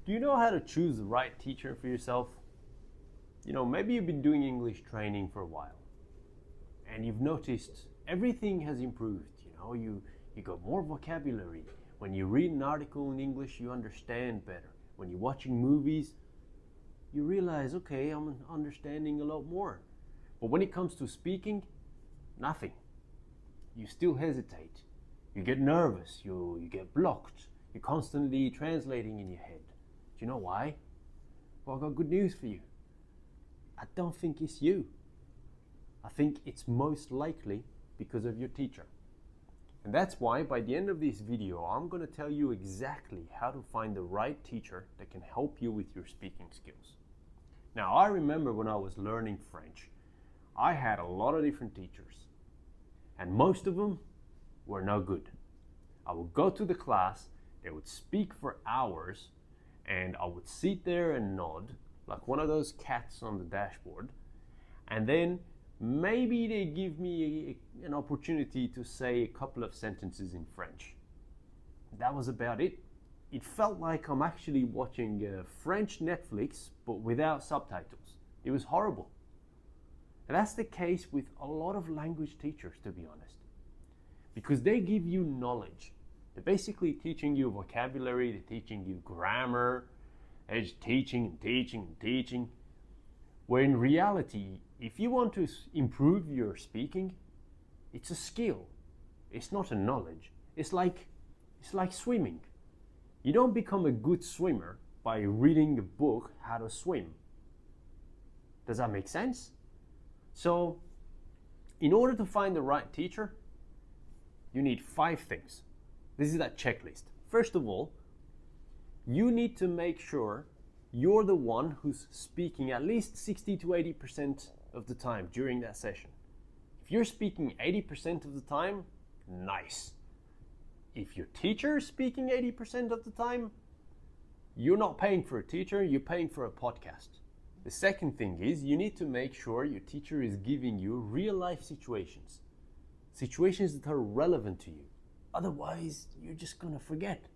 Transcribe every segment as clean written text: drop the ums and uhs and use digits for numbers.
Do you know how to choose the right teacher for yourself? Maybe you've been doing English training for a while and you've noticed everything has improved. You got more vocabulary. When you read an article in English, you understand better. When you're watching movies, you realize, okay, I'm understanding a lot more. But when it comes to speaking, nothing. You still hesitate. You get nervous. You get blocked. You're constantly translating in your head. Do you know why? Well, I've got good news for you. I don't think it's you. I think it's most likely because of your teacher. And that's why by the end of this video, I'm going to tell you exactly how to find the right teacher that can help you with your speaking skills. Now, I remember when I was learning French, I had a lot of different teachers, and most of them were no good. I would go to the class, they would speak for hours, and I would sit there and nod like one of those cats on the dashboard, and then maybe they give me an opportunity to say a couple of sentences in French. That was about it. It felt like I'm actually watching French Netflix, but without subtitles. It was horrible. And that's the case with a lot of language teachers, to be honest, because they give you knowledge. They're basically teaching you vocabulary, they're teaching you grammar, they're just teaching and teaching and teaching. Where in reality, if you want to improve your speaking, it's a skill. It's not a knowledge. It's like swimming. You don't become a good swimmer by reading a book how to swim. Does that make sense? So, in order to find the right teacher, you need 5 things. This is that checklist. First of all, you need to make sure you're the one who's speaking at least 60 to 80% of the time during that session. If you're speaking 80% of the time, nice. If your teacher is speaking 80% of the time, you're not paying for a teacher, you're paying for a podcast. The second thing is you need to make sure your teacher is giving you real life situations. Situations that are relevant to you. Otherwise, you're just going to forget.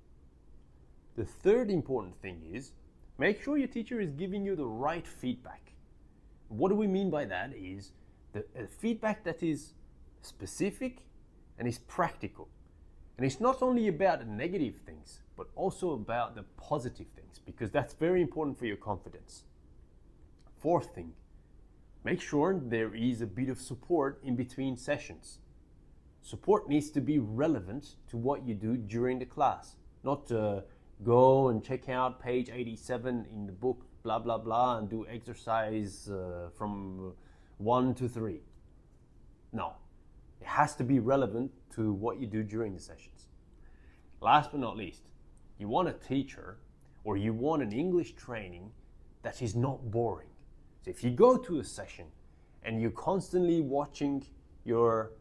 The third important thing is make sure your teacher is giving you the right feedback. What do we mean by that is the feedback that is specific and is practical. And it's not only about the negative things, but also about the positive things, because that's very important for your confidence. Fourth thing, make sure there is a bit of support in between sessions. Support needs to be relevant to what you do during the class, not go and check out page 87 in the book, blah, blah, blah, and do exercise from 1 to 3. No, it has to be relevant to what you do during the sessions. Last but not least, you want a teacher or you want an English training that is not boring. So if you go to a session and you're constantly watching you're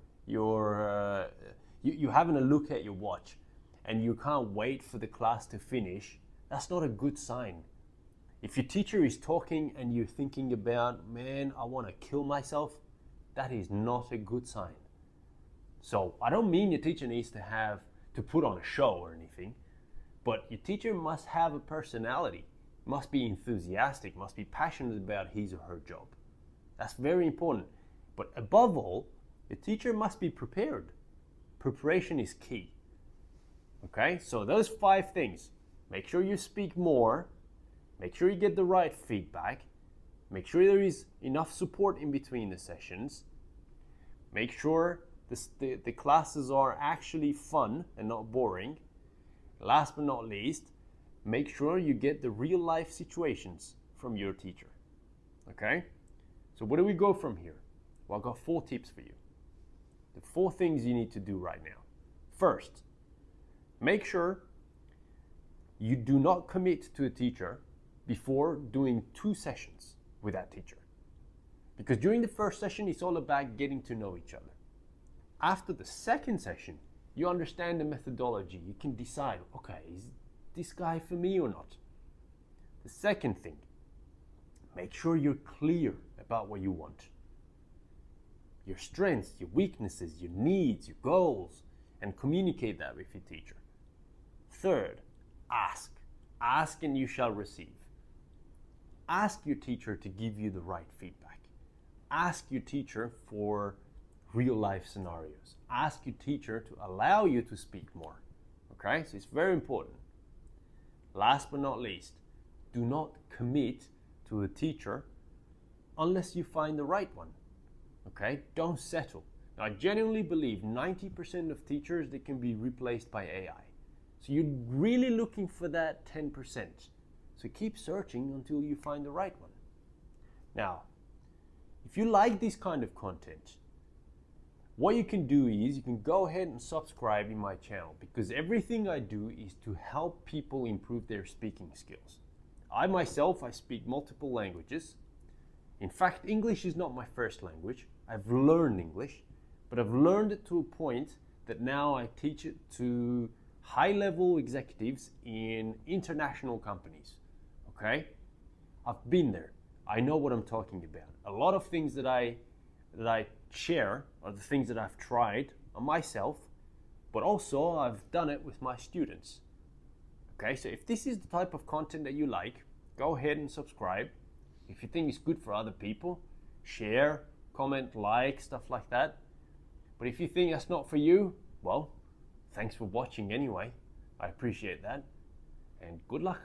having a look at your watch and you can't wait for the class to finish, that's not a good sign. If your teacher is talking and you're thinking about, man, I want to kill myself, that is not a good sign. So I don't mean your teacher needs to put on a show or anything, but your teacher must have a personality, must be enthusiastic, must be passionate about his or her job. That's very important. But above all, the teacher must be prepared. Preparation is key. Okay, so those 5 things. Make sure you speak more. Make sure you get the right feedback. Make sure there is enough support in between the sessions. Make sure the classes are actually fun and not boring. Last but not least, make sure you get the real life situations from your teacher. Okay? So where do we go from here? Well, I've got 4 tips for you. The 4 things you need to do right now. First, make sure you do not commit to a teacher before doing 2 sessions with that teacher. Because during the first session, it's all about getting to know each other. After the second session, you understand the methodology. You can decide, okay, is this guy for me or not? The second thing, make sure you're clear about what you want. Your strengths, your weaknesses, your needs, your goals, and communicate that with your teacher. Third, ask. Ask and you shall receive. Ask your teacher to give you the right feedback. Ask your teacher for real life scenarios. Ask your teacher to allow you to speak more. Okay, so it's very important. Last but not least, do not commit to a teacher unless you find the right one. Okay, don't settle. Now, I genuinely believe 90% of teachers, they can be replaced by AI. So you're really looking for that 10%. So keep searching until you find the right one. Now, if you like this kind of content, what you can do is you can go ahead and subscribe in my channel, because everything I do is to help people improve their speaking skills. I myself speak multiple languages. In fact, English is not my first language. I've learned English, but I've learned it to a point that now I teach it to high-level executives in international companies. Okay? I've been there. I know what I'm talking about. A lot of things that I share are the things that I've tried on myself, but also I've done it with my students. Okay, so if this is the type of content that you like, go ahead and subscribe. If you think it's good for other people, share, comment, like, stuff like that. But if you think that's not for you, well, thanks for watching anyway. I appreciate that, and good luck.